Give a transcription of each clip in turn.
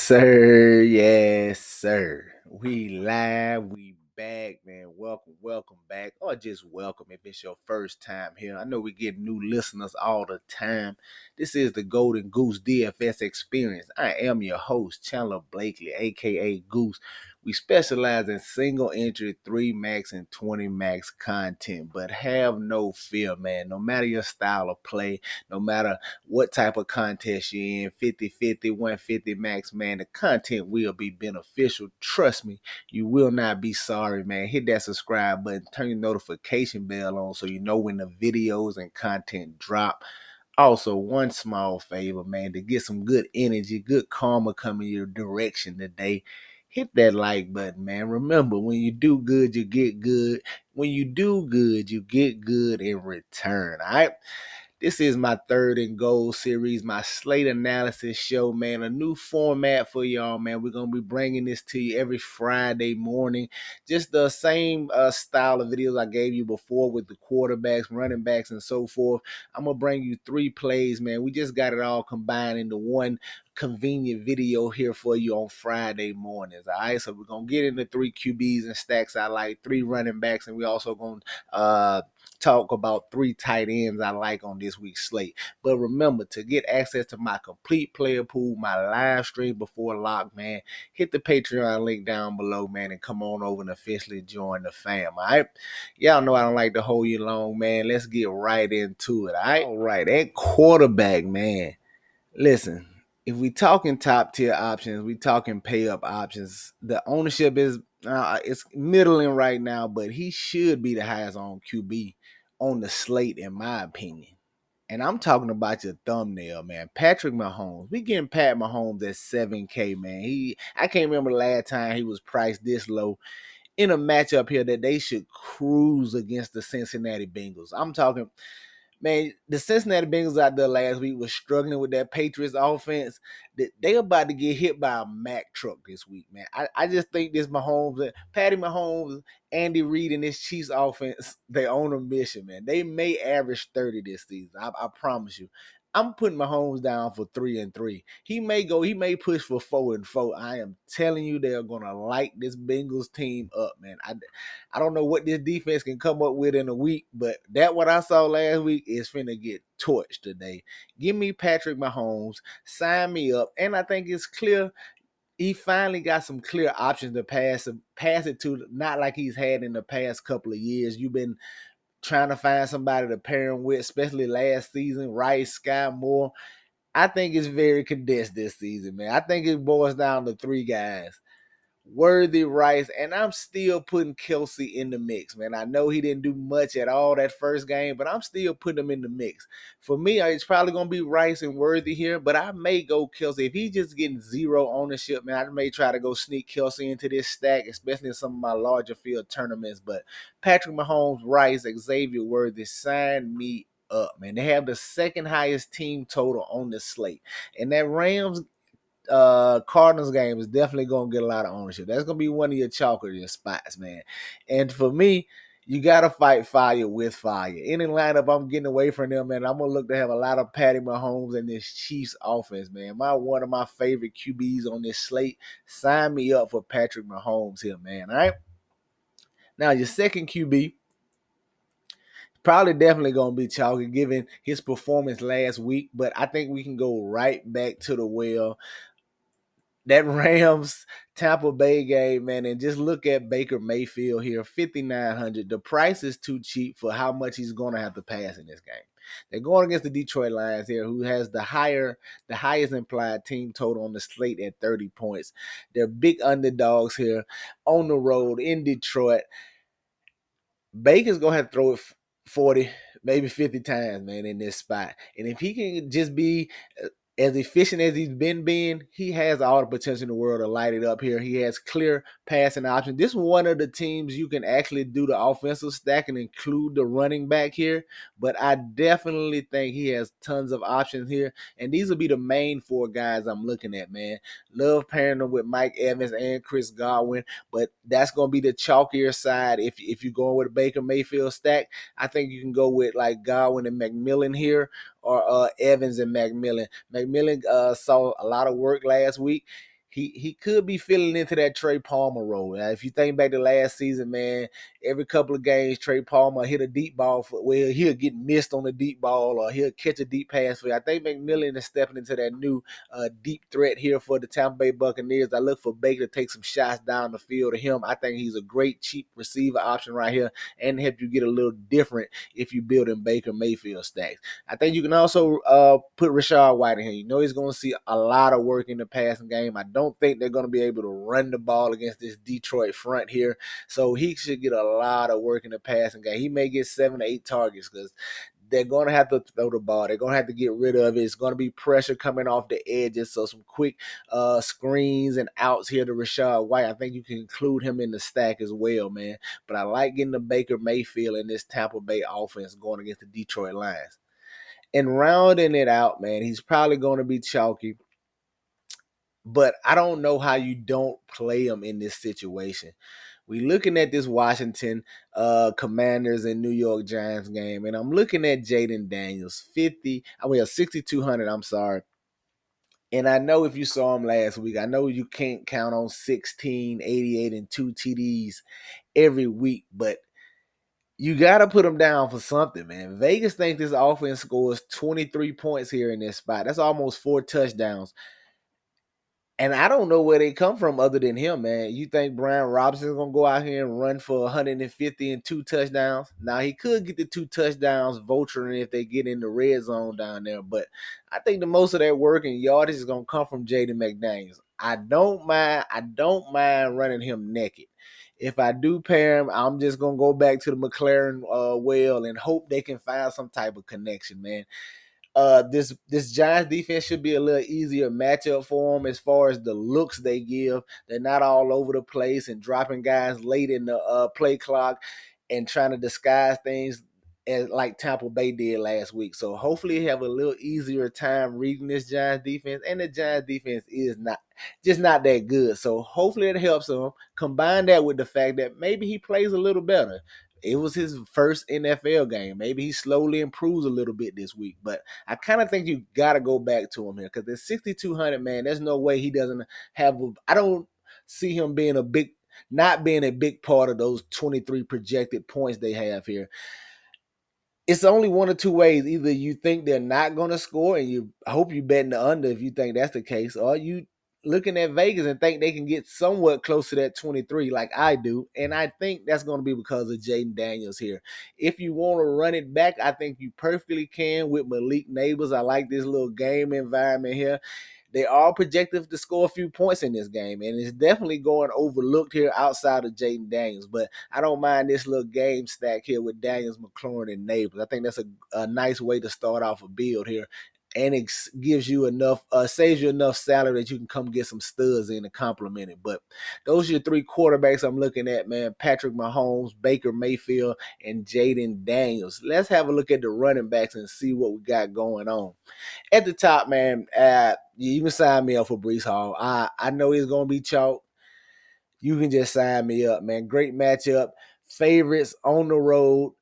sir. Yes, sir. We live. We back, man. Welcome back. Or just welcome if it's your first time here. I know we get new listeners all the time. This is the Golden Goose DFS experience. I am your host, Chandler Blakely, aka Goose. We specialize in single entry, 3 max, and 20 max content. But have no fear, man. No matter your style of play, no matter what type of contest you're in, 50-50, 150 max, man, the content will be beneficial. Trust me, you will not be sorry, man. Hit that subscribe button, turn your notification bell on so you know when the videos and content drop. Also, one small favor, man, to get some good energy, good karma coming your direction today. Hit that like button, man. Remember, when you do good, you get good. When you do good, you get good in return. All right. This is my third and goal series, my slate analysis show, man. A new format for y'all, man. We're going to be bringing this to you every Friday morning. Just the same style of videos I gave you before with the quarterbacks, running backs, and so forth. I'm going to bring you 3 plays, man. We just got it all combined into one convenient video here for you on Friday mornings. All right, so we're going to get into 3 QBs and stacks I like, 3 running backs, and we also going to talk about 3 tight ends I like on this week's slate. But remember, to get access to my complete player pool, my live stream before lock, man, hit the Patreon link down below, man, and come on over and officially join the fam. All right, y'all know I don't like to hold you long, man. Let's get right into it. All right, at quarterback, man. Listen, if we talking top tier options, we talking pay up options. The ownership is it's middling right now, but he should be the highest on QB on the slate, in my opinion. And I'm talking about your thumbnail, man. Patrick Mahomes. We getting Pat Mahomes at 7K, man. I can't remember the last time he was priced this low in a matchup here that they should cruise against the Cincinnati Bengals. I'm talking, man, the Cincinnati Bengals out there last week was struggling with that Patriots offense. They about to get hit by a Mack truck this week, man. I just think this Mahomes, Patty Mahomes, Andy Reid, and this Chiefs offense, they on a mission, man. They may average 30 this season. I promise you. I'm putting Mahomes down for 3-3. He may push for 4-4. I am telling you, they're gonna light this Bengals team up, man. I don't know what this defense can come up with in a week, but that what I saw last week is finna get torched today. Give me Patrick Mahomes, sign me up, and I think it's clear he finally got some clear options to pass it to, not like he's had in the past couple of years. You've been trying to find somebody to pair him with, especially last season, Rice, Sky Moore. I think it's very condensed this season, man. I think it boils down to 3 guys. Worthy, Rice, and I'm still putting Kelsey in the mix, man. I know he didn't do much at all that first game, but I'm still putting him in the mix. For me, it's probably going to be Rice and Worthy here, but I may go Kelsey. If he's just getting 0 ownership, man, I may try to go sneak Kelsey into this stack, especially in some of my larger field tournaments. But Patrick Mahomes, Rice, Xavier Worthy, sign me up, man. They have the second highest team total on the slate. And that Rams Cardinals game is definitely gonna get a lot of ownership. That's gonna be one of your chalker spots, man. And for me, you gotta fight fire with fire. Any lineup I'm getting away from them, man. I'm gonna look to have a lot of Patty Mahomes and this Chiefs offense, man. One of my favorite QBs on this slate. Sign me up for Patrick Mahomes here, man. All right. Now your second QB. Probably definitely going to be chalky given his performance last week, but I think we can go right back to the well. That Rams Tampa Bay game, man, and just look at Baker Mayfield here, 5,900. The price is too cheap for how much he's going to have to pass in this game. They're going against the Detroit Lions here, who has the highest implied team total on the slate at 30 points. They're big underdogs here on the road in Detroit. Baker's gonna have to throw it 40, maybe 50 times, man, in this spot. And if he can just be as efficient as he's been being, he has all the potential in the world to light it up here. He has clear passing options. This is one of the teams you can actually do the offensive stack and include the running back here. But I definitely think he has tons of options here. And these will be the main 4 guys I'm looking at, man. Love pairing them with Mike Evans and Chris Godwin, but that's going to be the chalkier side. If you're going with a Baker Mayfield stack, I think you can go with like Godwin and McMillan here, or Evans and McMillan. McMillan saw a lot of work last week. he could be filling into that Trey Palmer role. Now, if you think back to last season, man, every couple of games, Trey Palmer hit a deep ball he'll get missed on a deep ball or he'll catch a deep pass for you. I think McMillan is stepping into that new deep threat here for the Tampa Bay Buccaneers. I look for Baker to take some shots down the field to him. I think he's a great cheap receiver option right here and help you get a little different if you build in Baker Mayfield stacks. I think you can also put Rachaad White in here. You know he's going to see a lot of work in the passing game. I don't think they're going to be able to run the ball against this Detroit front here. So he should get a lot of work in the passing game. He may get 7 to 8 targets because they're going to have to throw the ball. They're going to have to get rid of it. It's going to be pressure coming off the edges. So some quick screens and outs here to Rachaad White. I think you can include him in the stack as well, man. But I like getting the Baker Mayfield in this Tampa Bay offense going against the Detroit Lions. And rounding it out, man, he's probably going to be chalky. But I don't know how you don't play him in this situation. We looking at this Washington Commanders and New York Giants game, and I'm looking at Jaden Daniels, 6,200, I'm sorry. And I know if you saw him last week, I know you can't count on 16, 88, and 2 TDs every week, but you got to put him down for something, man. Vegas thinks this offense scores 23 points here in this spot. That's almost 4 touchdowns. And I don't know where they come from other than him, man. You think Brian Robinson's going to go out here and run for 150 and 2 touchdowns? Now, he could get the 2 touchdowns vulturing if they get in the red zone down there. But I think the most of that work and yardage is going to come from Jaden McDaniels. I don't mind running him naked. If I do pair him, I'm just going to go back to the McLaren well and hope they can find some type of connection, man. This Giants defense should be a little easier matchup for them as far as the looks they give. They're not all over the place and dropping guys late in the play clock and trying to disguise things as like Tampa Bay did last week. So hopefully have a little easier time reading this Giants defense. And the Giants defense is not that good. So hopefully it helps him. Combine that with the fact that maybe he plays a little better. It was his first NFL game. Maybe he slowly improves a little bit this week. But I kind of think you got to go back to him here because at 6,200, man, there's no way he doesn't I don't see him not being a big part of those 23 projected points they have here. It's only one or two ways. Either you think they're not going to score and you hope you betting the under if you think that's the case, or you looking at Vegas and think they can get somewhat close to that 23 like I do. And I think that's going to be because of Jaden Daniels here. If you want to run it back, I think you perfectly can with Malik Neighbors. I like this little game environment here. They are projected to score a few points in this game, and it's definitely going overlooked here outside of Jaden Daniels. But I don't mind this little game stack here with Daniels, McLaurin, and Neighbors. I think that's a nice way to start off a build here. And it gives you enough, saves you enough salary that you can come get some studs in to complement it. But those are your 3 quarterbacks I'm looking at, man. Patrick Mahomes, Baker Mayfield, and Jaden Daniels. Let's have a look at the running backs and see what we got going on. At the top, man, you can sign me up for Breece Hall. I know he's going to be chalk. You can just sign me up, man. Great matchup. Favorites on the road.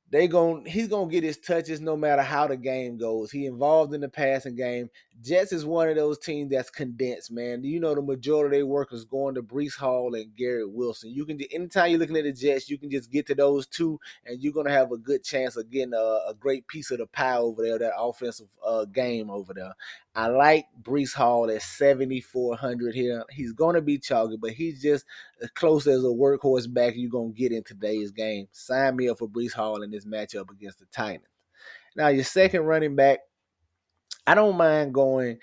He's gonna get his touches no matter how the game goes. He involved in the passing game. Jets is one of those teams that's condensed, man. You know the majority of their work is going to Breece Hall and Garrett Wilson. You can anytime you're looking at the Jets, you can just get to those two, and you're gonna have a good chance of getting a great piece of the pie over there, that offensive game over there. I like Breece Hall at 7,400 here. He's gonna be chalky, but he's just as close as a workhorse back you're going to get in today's game. Sign me up for Breece Hall in this matchup against the Titans. Now, your second running back, I don't mind going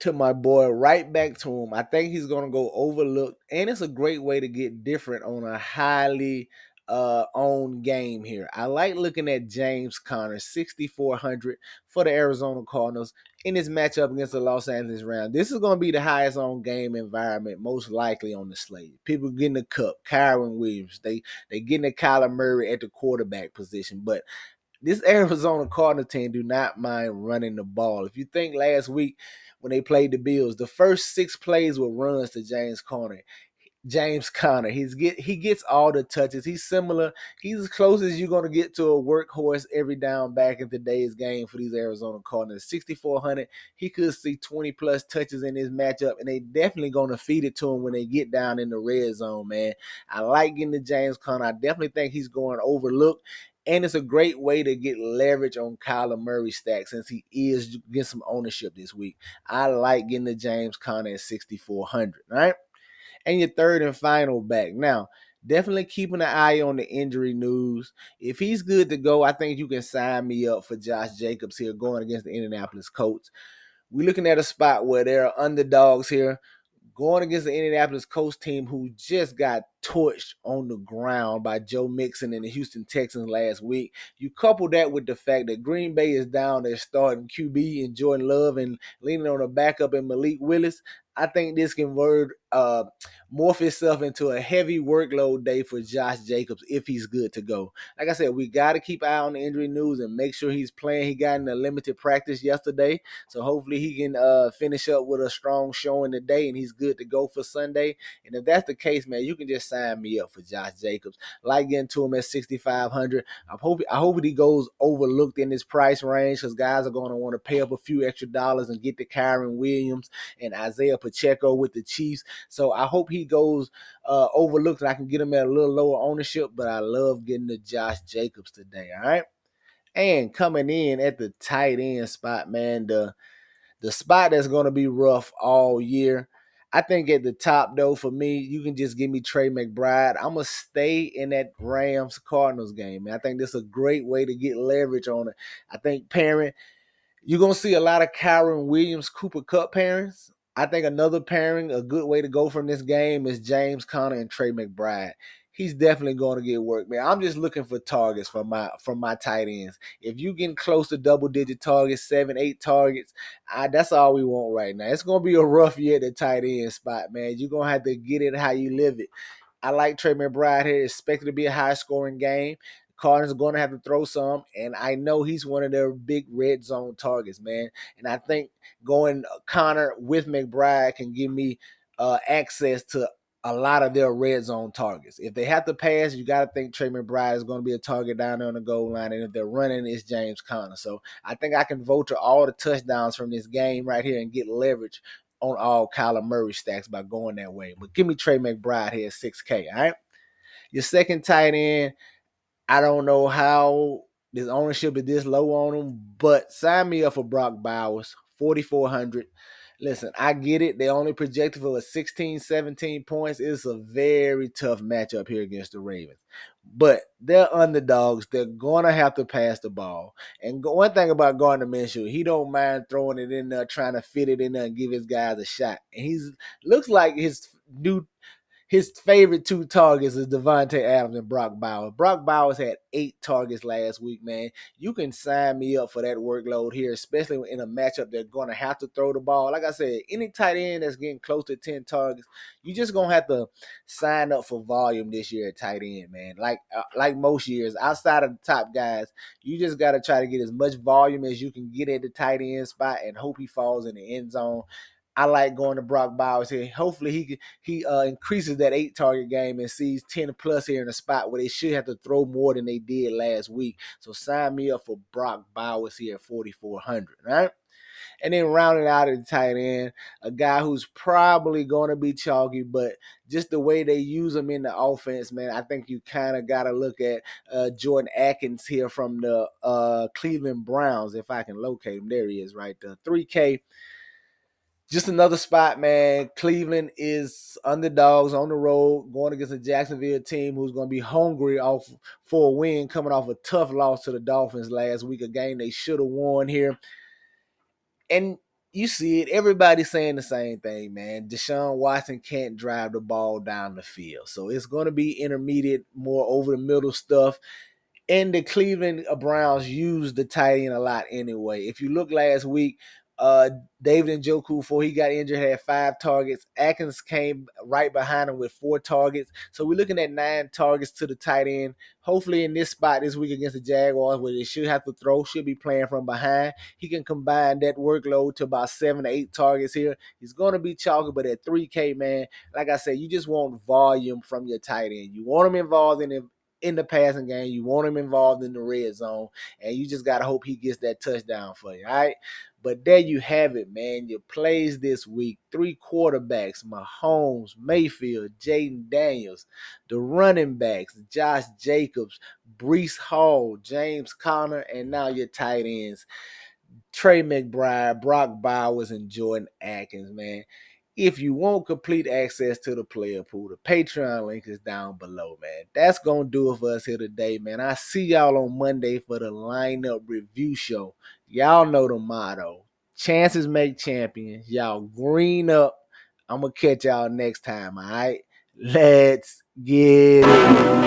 to my boy, right back to him. I think he's going to go overlooked, and it's a great way to get different on a highly owned game here. I like looking at James Conner, 6,400 for the Arizona Cardinals in this matchup against the Los Angeles Rams. This is going to be the highest owned game environment, most likely on the slate. People getting the cup, Kyron Williams, they getting the Kyler Murray at the quarterback position, but this Arizona Cardinals team do not mind running the ball. If you think last week when they played the Bills, the first 6 plays were runs to James Conner. James Conner. He gets all the touches. He's similar. He's as close as you're gonna get to a workhorse every down back in today's game for these Arizona Cardinals. 6,400. He could see 20 plus touches in this matchup, and they definitely gonna feed it to him when they get down in the red zone, man. I like getting to James Conner. I definitely think he's going overlooked. And it's a great way to get leverage on Kyler Murray stack since he is getting some ownership this week. I like getting to James Conner at 6,400. All right. And your third and final back. Now, definitely keeping an eye on the injury news. If he's good to go, I think you can sign me up for Josh Jacobs here going against the Indianapolis Colts. We're looking at a spot where there are underdogs here going against the Indianapolis Colts team who just got torched on the ground by Joe Mixon and the Houston Texans last week. You couple that with the fact that Green Bay is down there starting QB and Jordan Love and leaning on a backup in Malik Willis. I think this can morph itself into a heavy workload day for Josh Jacobs if he's good to go. Like I said, we got to keep an eye on the injury news and make sure he's playing. He got in a limited practice yesterday, so hopefully he can finish up with a strong showing today and he's good to go for Sunday. And if that's the case, man, you can just sign me up for Josh Jacobs. Like getting to him at 6,500. I hope he goes overlooked in this price range because guys are going to want to pay up a few extra dollars and get the Kyron Williams and Isaiah Pacheco with the Chiefs. So I hope he goes overlooked and I can get him at a little lower ownership, but I love getting the Josh Jacobs today, all right? And coming in at the tight end spot, man, the spot that's going to be rough all year. I think at the top, though, for me, you can just give me Trey McBride. I'm going to stay in that Rams-Cardinals game, man. I think this is a great way to get leverage on it. I think pairing you're going to see a lot of Kyron Williams, Cooper Kupp pairings. I think another pairing, a good way to go from this game is James Conner and Trey McBride. He's definitely going to get work, man. I'm just looking for targets from my tight ends. If you getting close to double-digit targets, 7, 8 targets, that's all we want right now. It's going to be a rough year at the tight end spot, man. You're going to have to get it how you live it. I like Trey McBride here. Expected to be a high-scoring game. Cardinals are going to have to throw some, and I know he's one of their big red zone targets, man. And I think going Connor with McBride can give me access to a lot of their red zone targets. If they have to pass, you got to think Trey McBride is going to be a target down there on the goal line, and if they're running, it's James Conner. So I think I can vote to all the touchdowns from this game right here and get leverage on all Kyler Murray stacks by going that way. But give me Trey McBride here at 6K, all right? Your second tight end, I don't know how this ownership is this low on him, but sign me up for Brock Bowers, 4,400. Listen, I get it. They only projected for 16, 17 points. It's a very tough matchup here against the Ravens. But they're underdogs. They're going to have to pass the ball. And one thing about Gardner Minshew, he don't mind throwing it in there, trying to fit it in there and give his guys a shot. And he's looks like his favorite two targets is Devontae Adams and Brock Bowers. Brock Bowers had 8 targets last week, man. You can sign me up for that workload here, especially in a matchup they're going to have to throw the ball. Like I said, any tight end that's getting close to 10 targets, you just going to have to sign up for volume this year at tight end, man. Like most years, outside of the top guys, you just got to try to get as much volume as you can get at the tight end spot and hope he falls in the end zone. I like going to Brock Bowers here. Hopefully he increases that 8 target game and sees 10 plus here in a spot where they should have to throw more than they did last week. So sign me up for Brock Bowers here at 4,400. All right. And then rounding out at the tight end, a guy who's probably going to be chalky, but just the way they use him in the offense, man, I think you kind of got to look at Jordan Atkins here from the Cleveland Browns, if I can locate him. There he is right there. 3K. Just another spot, man. Cleveland is underdogs on the road going against a Jacksonville team who's going to be hungry for a win coming off a tough loss to the Dolphins last week, a game they should have won here. And you see it. Everybody's saying the same thing, man. Deshaun Watson can't drive the ball down the field. So it's going to be intermediate, more over the middle stuff. And the Cleveland Browns used the tight end a lot anyway. If you look last week, David Njoku, before he got injured, had 5 targets. Atkins came right behind him with 4 targets. So we're looking at 9 targets to the tight end. Hopefully in this spot this week against the Jaguars, where they should have to throw, should be playing from behind, he can combine that workload to about 7 to 8 targets here. He's going to be chalky, but at 3K, man, like I said, you just want volume from your tight end. You want him involved in the passing game. You want him involved in the red zone, and you just got to hope he gets that touchdown for you, all right? But there you have it, man. Your plays this week. 3 quarterbacks, Mahomes, Mayfield, Jaden Daniels. The running backs, Josh Jacobs, Breece Hall, James Conner, and now your tight ends, Trey McBride, Brock Bowers, and Jordan Atkins, man. If you want complete access to the player pool, the Patreon link is down below, man. That's going to do it for us here today, man. I see y'all on Monday for the lineup review show. Y'all know the motto. Chances make champions. Y'all green up. I'm going to catch y'all next time, all right? Let's get it.